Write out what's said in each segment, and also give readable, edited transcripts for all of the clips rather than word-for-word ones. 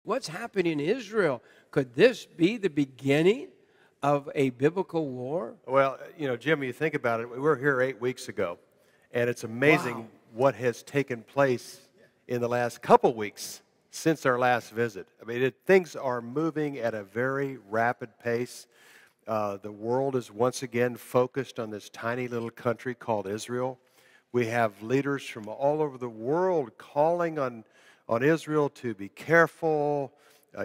What's happening in Israel? Could this be the beginning of a biblical war? Well, Jim, you think about it, we were here 8 weeks ago, and it's amazing Wow. what has taken place in the last couple weeks since our last visit. I mean, things are moving at a very rapid pace. The world is once again focused on this tiny little country called Israel. We have leaders from all over the world calling on Israel to be careful.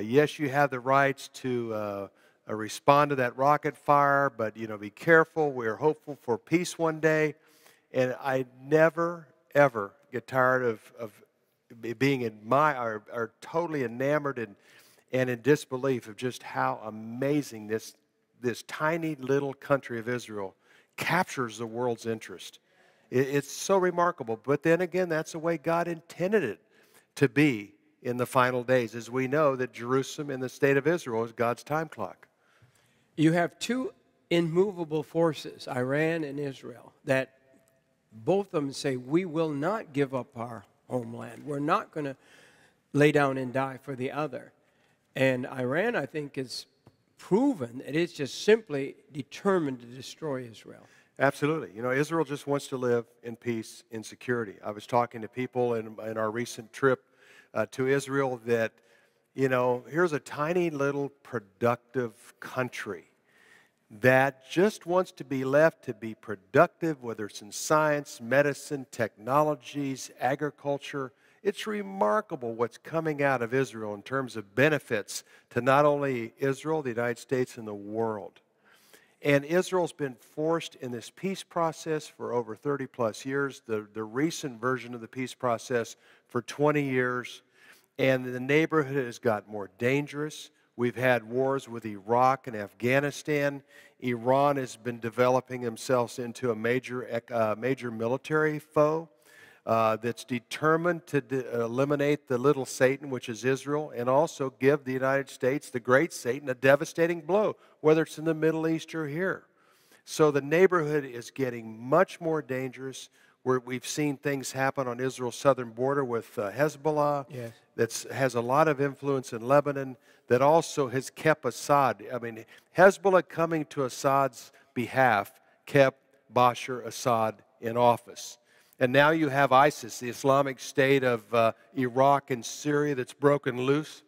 Yes, you have the rights to respond to that rocket fire, but be careful. We're hopeful for peace one day. And I never, ever get tired of being or totally enamored and in disbelief of just how amazing this tiny little country of Israel captures the world's interest. It's so remarkable. But then again, that's the way God intended it to be in the final days, as we know that Jerusalem and the state of Israel is God's time clock. You have two immovable forces, Iran and Israel, that both of them say, we will not give up our homeland. We're not going to lay down and die for the other. And Iran, I think, is proven that it's just simply determined to destroy Israel. Absolutely. Israel just wants to live in peace and security. I was talking to people in our recent trip to Israel that, here's a tiny little productive country that just wants to be left to be productive, whether it's in science, medicine, technologies, agriculture. It's remarkable what's coming out of Israel in terms of benefits to not only Israel, the United States, and the world. And Israel's been forced in this peace process for over 30 plus years, the recent version of the peace process for 20 years, and the neighborhood has got more dangerous. We've had wars with Iraq and Afghanistan. Iran has been developing themselves into a major military foe that's determined to eliminate the little Satan, which is Israel, and also give the United States, the great Satan, a devastating blow, whether it's in the Middle East or here. So the neighborhood is getting much more dangerous. We've seen things happen on Israel's southern border with Hezbollah. Yes. That has a lot of influence in Lebanon, that also has kept Assad. I mean, Hezbollah coming to Assad's behalf kept Bashar Assad in office. And now you have ISIS, the Islamic State of Iraq and Syria, that's broken loose,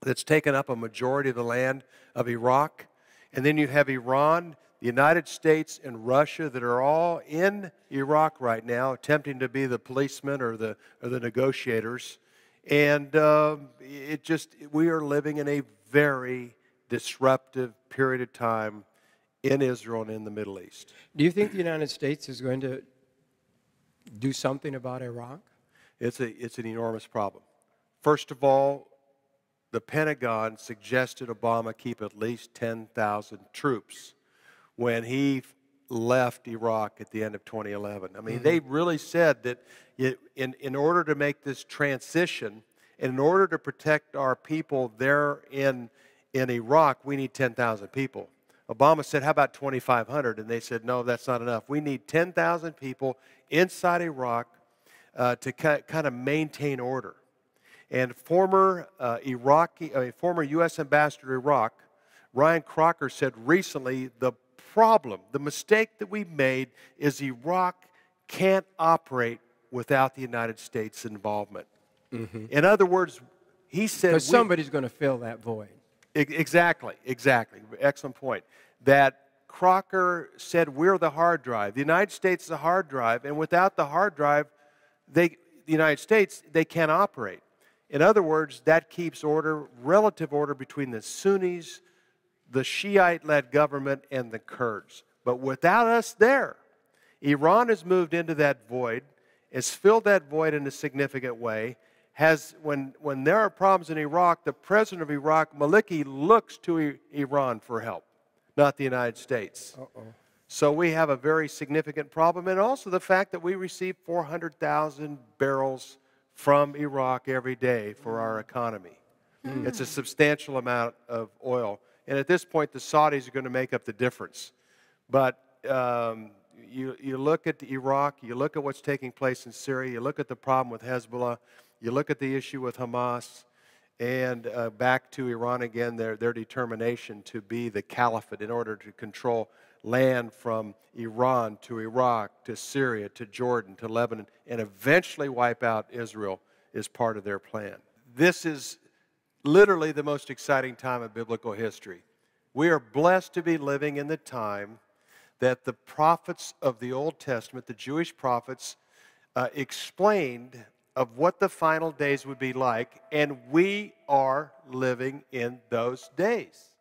that's taken up a majority of the land of Iraq. And then you have Iran, the United States, and Russia that are all in Iraq right now, attempting to be the policemen or the negotiators. And we are living in a very disruptive period of time in Israel and in the Middle East. Do you think the United States is going to do something about Iraq? It's an enormous problem. First of all, the Pentagon suggested Obama keep at least 10,000 troops when he left Iraq at the end of 2011. I mean, they really said that in order to make this transition, and in order to protect our people there in Iraq, we need 10,000 people. Obama said, how about 2,500? And they said, no, that's not enough. We need 10,000 people inside Iraq to kind of maintain order. And former U.S. Ambassador to Iraq, Ryan Crocker, said recently, the mistake that we made is Iraq can't operate without the United States' involvement. In other words, he said... Because somebody's going to fill that void. Exactly. Excellent point. That Crocker said we're the hard drive. The United States is a hard drive, and without the hard drive, the United States, they can't operate. In other words, that keeps relative order between the Sunnis, the Shiite-led government, and the Kurds. But without us there, Iran has moved into that void, has filled that void in a significant way. When there are problems in Iraq, the president of Iraq, Maliki, looks to Iran for help, not the United States. So we have a very significant problem, and also the fact that we receive 400,000 barrels from Iraq every day for our economy. It's a substantial amount of oil. And at this point, the Saudis are going to make up the difference. But you look at Iraq, you look at what's taking place in Syria, you look at the problem with Hezbollah, you look at the issue with Hamas, and back to Iran again, their determination to be the caliphate in order to control land from Iran to Iraq to Syria to Jordan to Lebanon and eventually wipe out Israel is part of their plan. This is literally the most exciting time of biblical history. We are blessed to be living in the time that the prophets of the Old Testament, the Jewish prophets, explained of what the final days would be like, and we are living in those days.